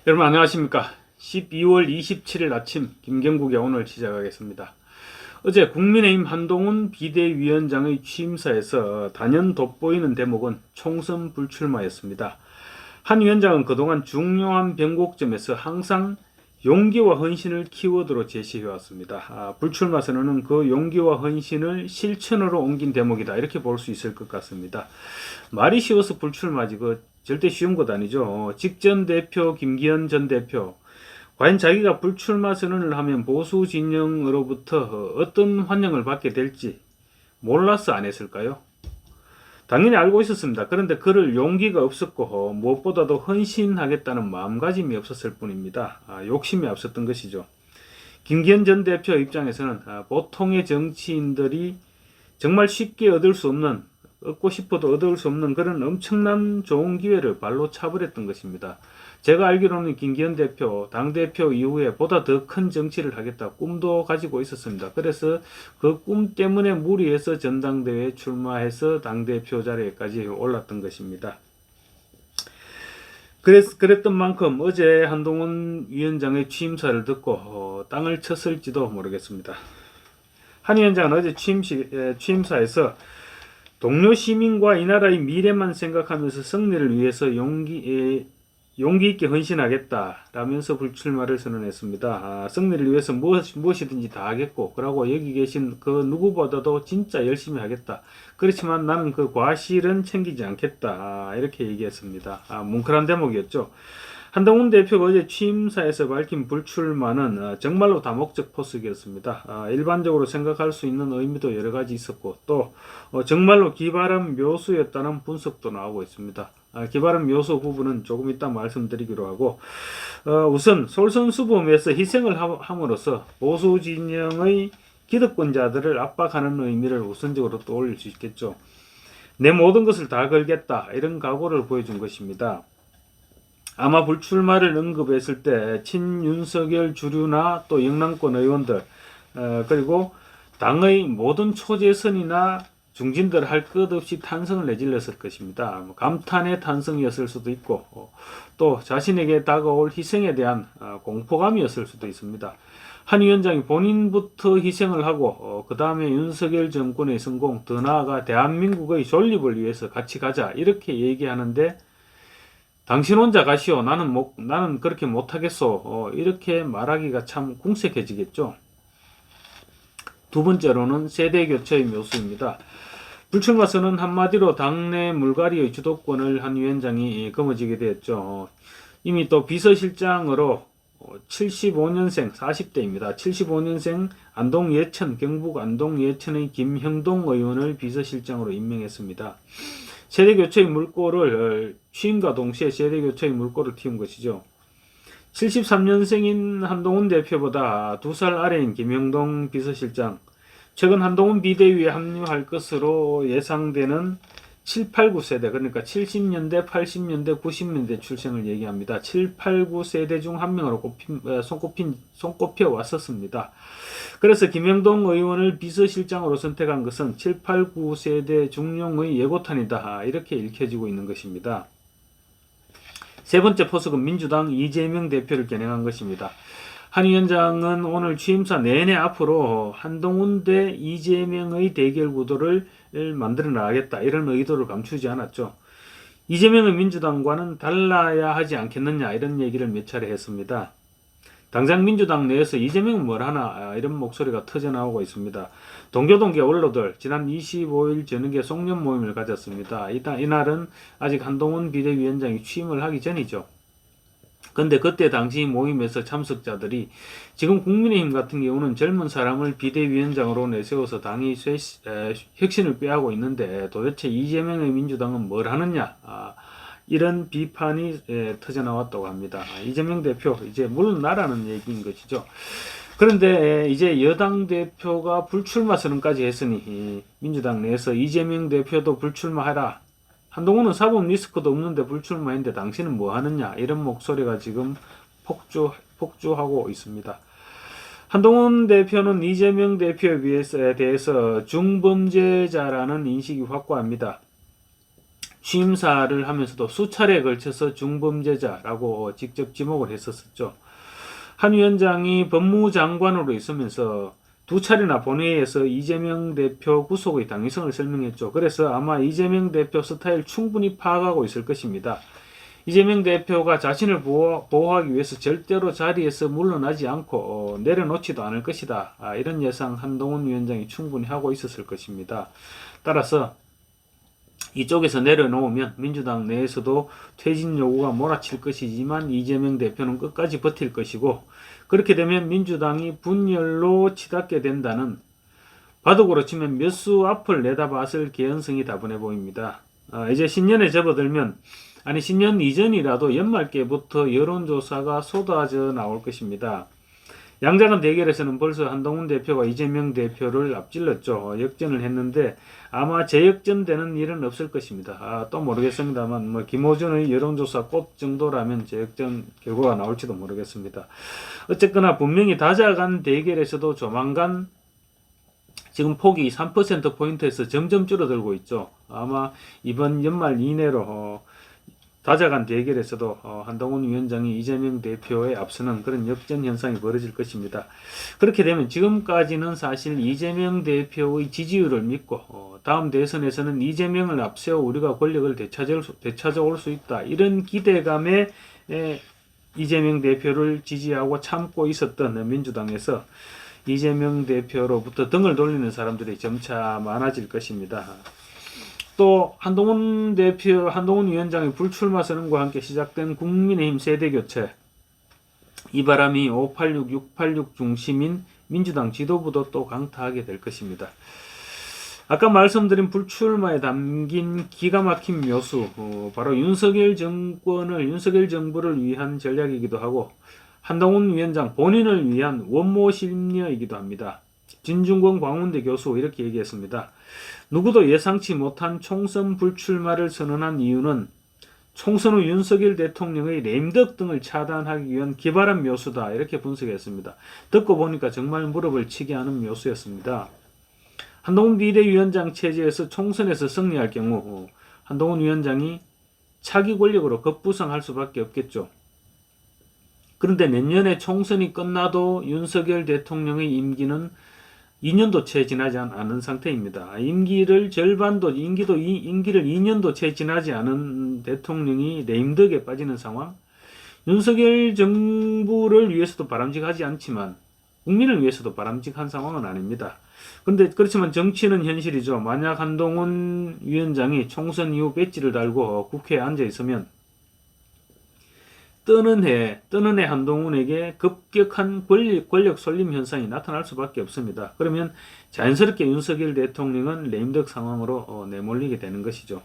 여러분 안녕하십니까. 12월 27일 아침 김경국의 오늘 시작하겠습니다. 어제 국민의힘 한동훈 비대위원장의 취임사에서 단연 돋보이는 대목은 총선 불출마였습니다. 한 위원장은 그동안 중요한 변곡점에서 항상 용기와 헌신을 키워드로 제시해왔습니다. 불출마 선언은 그 용기와 헌신을 실천으로 옮긴 대목이다, 이렇게 볼 수 있을 것 같습니다. 말이 쉬워서 불출마지 절대 쉬운 것 아니죠. 직전 대표 김기현 전 대표, 과연 자기가 불출마 선언을 하면 보수 진영으로부터 어떤 환영을 받게 될지 몰라서 안 했을까요? 당연히 알고 있었습니다. 그런데 그럴 용기가 없었고 무엇보다도 헌신하겠다는 마음가짐이 없었을 뿐입니다. 욕심이 앞섰던 것이죠. 김기현 전 대표 입장에서는 보통의 정치인들이 정말 쉽게 얻고 싶어도 얻을 수 없는 그런 엄청난 좋은 기회를 발로 차버렸던 것입니다. 제가 알기로는 김기현 대표, 당대표 이후에 보다 더 큰 정치를 하겠다 꿈도 가지고 있었습니다. 그래서 그 꿈 때문에 무리해서 전당대회에 출마해서 당대표 자리에까지 올랐던 것입니다. 그랬던 만큼 어제 한동훈 위원장의 취임사를 듣고 땅을 쳤을지도 모르겠습니다. 한 위원장은 어제 취임사에서 동료 시민과 이 나라의 미래만 생각하면서 승리를 위해서 용기 있게 헌신하겠다라면서 불출마를 선언했습니다. 승리를 위해서 무엇이든지 다 하겠고, 그러고 여기 계신 그 누구보다도 진짜 열심히 하겠다. 그렇지만 나는 그 과실은 챙기지 않겠다. 이렇게 얘기했습니다. 뭉클한 대목이었죠. 한동훈 대표가 어제 취임사에서 밝힌 불출마는 정말로 다목적 포석이었습니다. 일반적으로 생각할 수 있는 의미도 여러 가지 있었고, 또 정말로 기발한 묘수였다는 분석도 나오고 있습니다. 기발한 묘수 부분은 조금 이따 말씀드리기로 하고, 우선 솔선수범해서 희생을 함으로써 보수 진영의 기득권자들을 압박하는 의미를 우선적으로 떠올릴 수 있겠죠. 내 모든 것을 다 걸겠다, 이런 각오를 보여준 것입니다. 아마 불출마를 언급했을 때 친윤석열 주류나 또 영남권 의원들, 그리고 당의 모든 초재선이나 중진들 할 것 없이 탄성을 내질렀을 것입니다. 감탄의 탄성이었을 수도 있고, 또 자신에게 다가올 희생에 대한 공포감이었을 수도 있습니다. 한 위원장이 본인부터 희생을 하고 그 다음에 윤석열 정권의 성공, 더 나아가 대한민국의 존립을 위해서 같이 가자, 이렇게 얘기하는데 당신 혼자 가시오, 나는 그렇게 못하겠소, 이렇게 말하기가 참 궁색해지겠죠. 두 번째로는 세대교체의 묘수입니다. 불출마 선언 한마디로 당내 물갈이의 주도권을 한 위원장이 거머쥐게 되었죠. 이미 또 비서실장으로 75년생 40대입니다. 75년생 경북 안동 예천의 김형동 의원을 비서실장으로 임명했습니다. 세대교체의 물꼬를 취임과 동시에 세대교체의 물꼬를 틔운 것이죠. 73년생인 한동훈 대표보다 2살 아래인 김형동 비서실장, 최근 한동훈 비대위에 합류할 것으로 예상되는 7, 8, 9세대, 그러니까 70년대, 80년대, 90년대 출생을 얘기합니다. 7, 8, 9세대 중 한 명으로 손꼽혀 왔었습니다. 그래서 김영동 의원을 비서실장으로 선택한 것은 7, 8, 9세대 중용의 예고탄이다, 이렇게 읽혀지고 있는 것입니다. 세 번째 포석은 민주당 이재명 대표를 겨냥한 것입니다. 한 위원장은 오늘 취임사 내내 앞으로 한동훈 대 이재명의 대결 구도를 만들어 나가겠다, 이런 의도를 감추지 않았죠. 이재명은 민주당과는 달라야 하지 않겠느냐, 이런 얘기를 몇 차례 했습니다. 당장 민주당 내에서 이재명은 뭘 하나, 이런 목소리가 터져나오고 있습니다. 동교동계 원로들 지난 25일 저녁에 송년 모임을 가졌습니다. 이날은 아직 한동훈 비대위원장이 취임을 하기 전이죠. 근데 그때 당시 모임에서 참석자들이 지금 국민의힘 같은 경우는 젊은 사람을 비대위원장으로 내세워서 당이 혁신을 꾀하고 있는데 도대체 이재명의 민주당은 뭘 하느냐, 이런 비판이 터져나왔다고 합니다. 이재명 대표 이제 물러나라는 얘기인 것이죠. 그런데 이제 여당 대표가 불출마 선언까지 했으니 민주당 내에서 이재명 대표도 불출마해라, 한동훈은 사법 리스크도 없는데 불출마했는데 당신은 뭐 하느냐, 이런 목소리가 지금 폭주하고 있습니다. 한동훈 대표는 이재명 대표에 대해서 중범죄자라는 인식이 확고합니다. 취임사를 하면서도 수차례에 걸쳐서 중범죄자라고 직접 지목을 했었죠. 한 위원장이 법무장관으로 있으면서 두 차례나 본회의에서 이재명 대표 구속의 당위성을 설명했죠. 그래서 아마 이재명 대표 스타일 충분히 파악하고 있을 것입니다. 이재명 대표가 자신을 보호하기 위해서 절대로 자리에서 물러나지 않고 내려놓지도 않을 것이다. 이런 예상 한동훈 위원장이 충분히 하고 있었을 것입니다. 따라서 이쪽에서 내려놓으면 민주당 내에서도 퇴진 요구가 몰아칠 것이지만 이재명 대표는 끝까지 버틸 것이고, 그렇게 되면 민주당이 분열로 치닫게 된다는, 바둑으로 치면 몇 수 앞을 내다봤을 개연성이 다분해 보입니다. 이제 신년에 접어들면, 아니 신년 이전이라도 연말께부터 여론조사가 쏟아져 나올 것입니다. 양자간 대결에서는 벌써 한동훈 대표가 이재명 대표를 앞질렀죠. 역전을 했는데 아마 재역전되는 일은 없을 것입니다. 또 모르겠습니다만 뭐 김호준의 여론조사 꽃 정도라면 재역전 결과가 나올지도 모르겠습니다. 어쨌거나 분명히 다자간 대결에서도 조만간 지금 폭이 3%포인트에서 점점 줄어들고 있죠. 아마 이번 연말 이내로 다자간 대결에서도 한동훈 위원장이 이재명 대표에 앞서는 그런 역전 현상이 벌어질 것입니다. 그렇게 되면 지금까지는 사실 이재명 대표의 지지율을 믿고 다음 대선에서는 이재명을 앞세워 우리가 권력을 되찾아올 수 있다, 이런 기대감에 이재명 대표를 지지하고 참고 있었던 민주당에서 이재명 대표로부터 등을 돌리는 사람들이 점차 많아질 것입니다. 또 한동훈 위원장의 불출마 선언과 함께 시작된 국민의힘 세대교체, 이 바람이 586, 686 중심인 민주당 지도부도 또 강타하게 될 것입니다. 아까 말씀드린 불출마에 담긴 기가 막힌 묘수, 바로 윤석열 정부를 위한 전략이기도 하고 한동훈 위원장 본인을 위한 원모 심리이기도 합니다. 진중권 광운대 교수 이렇게 얘기했습니다. 누구도 예상치 못한 총선 불출마를 선언한 이유는 총선 후 윤석열 대통령의 레임덕 등을 차단하기 위한 기발한 묘수다, 이렇게 분석했습니다. 듣고 보니까 정말 무릎을 치게 하는 묘수였습니다. 한동훈 비대위원장 체제에서 총선에서 승리할 경우 한동훈 위원장이 차기 권력으로 급부상할 수밖에 없겠죠. 그런데 내년에 총선이 끝나도 윤석열 대통령의 임기는 2년도 채 지나지 않은 상태입니다. 임기를 2년도 채 지나지 않은 대통령이 레임덕에 빠지는 상황, 윤석열 정부를 위해서도 바람직하지 않지만 국민을 위해서도 바람직한 상황은 아닙니다. 그렇지만 정치는 현실이죠. 만약 한동훈 위원장이 총선 이후 배지를 달고 국회에 앉아 있으면 뜨는 해 한동훈에게 급격한 권력 쏠림 현상이 나타날 수밖에 없습니다. 그러면 자연스럽게 윤석열 대통령은 레임덕 상황으로 내몰리게 되는 것이죠.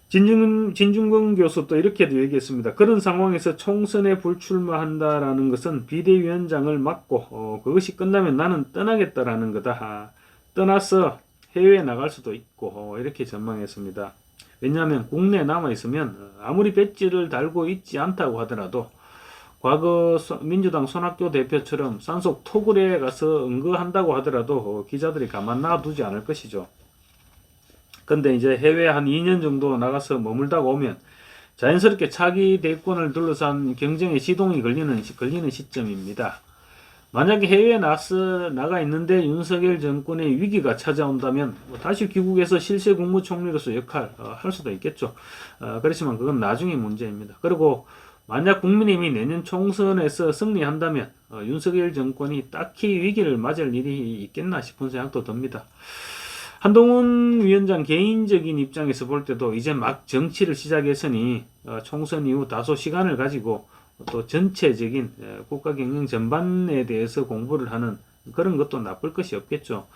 진중권 교수 또 이렇게도 얘기했습니다. 그런 상황에서 총선에 불출마한다라는 것은 비대위원장을 맡고 그것이 끝나면 나는 떠나겠다라는 거다. 떠나서 해외에 나갈 수도 있고 이렇게 전망했습니다. 왜냐하면 국내에 남아있으면 아무리 배지를 달고 있지 않다고 하더라도 과거 민주당 손학규 대표처럼 산속 토굴에 가서 응거한다고 하더라도 기자들이 가만 놔두지 않을 것이죠. 근데 이제 해외 한 2년 정도 나가서 머물다가 오면 자연스럽게 차기 대권을 둘러싼 경쟁의 시동이 걸리는 시점입니다. 만약에 해외에 나가 있는데 윤석열 정권의 위기가 찾아온다면 다시 귀국해서 실세 국무총리로서 역할 할 수도 있겠죠. 그렇지만 그건 나중의 문제입니다. 그리고 만약 국민의힘이 내년 총선에서 승리한다면 윤석열 정권이 딱히 위기를 맞을 일이 있겠나 싶은 생각도 듭니다. 한동훈 위원장 개인적인 입장에서 볼 때도 이제 막 정치를 시작했으니 총선 이후 다소 시간을 가지고 또 전체적인 국가 경영 전반에 대해서 공부를 하는 그런 것도 나쁠 것이 없겠죠.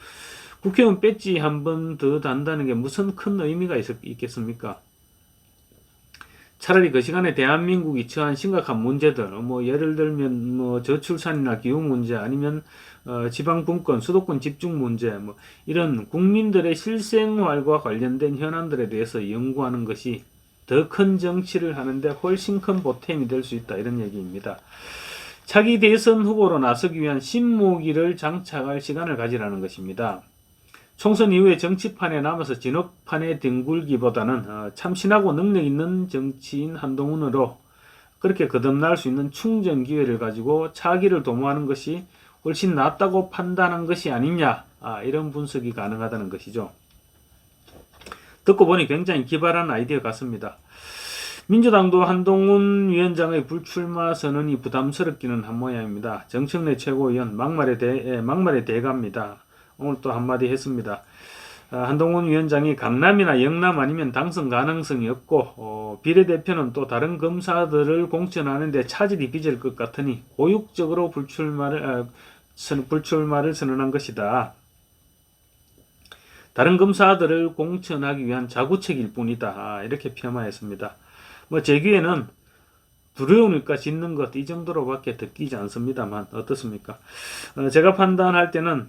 국회의원 배지 한 번 더 단다는 게 무슨 큰 의미가 있겠습니까? 차라리 그 시간에 대한민국이 처한 심각한 문제들, 예를 들면 저출산이나 기후 문제, 아니면 지방 분권, 수도권 집중 문제, 이런 국민들의 실생활과 관련된 현안들에 대해서 연구하는 것이 더 큰 정치를 하는데 훨씬 큰 보탬이 될 수 있다, 이런 얘기입니다. 차기 대선 후보로 나서기 위한 신무기를 장착할 시간을 가지라는 것입니다. 총선 이후에 정치판에 남아서 진흙판에 뒹굴기보다는 참신하고 능력 있는 정치인 한동훈으로 그렇게 거듭날 수 있는 충전 기회를 가지고 차기를 도모하는 것이 훨씬 낫다고 판단한 것이 아니냐, 이런 분석이 가능하다는 것이죠. 듣고 보니 굉장히 기발한 아이디어 같습니다. 민주당도 한동훈 위원장의 불출마 선언이 부담스럽기는 한 모양입니다. 정청래 최고위원 막말에 대갑니다. 오늘 또 한마디 했습니다. 한동훈 위원장이 강남이나 영남 아니면 당선 가능성이 없고 비례대표는 또 다른 검사들을 공천하는데 차질이 빚을 것 같으니 고육적으로 불출마를 선언한 것이다. 다른 검사들을 공천하기 위한 자구책일 뿐이다. 이렇게 폄하했습니다. 제 귀에는 두려우니까 짖는 것 이 정도로밖에 듣기지 않습니다만 어떻습니까? 제가 판단할 때는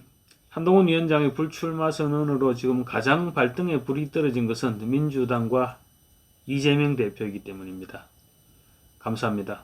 한동훈 위원장의 불출마 선언으로 지금 가장 발등에 불이 떨어진 것은 민주당과 이재명 대표이기 때문입니다. 감사합니다.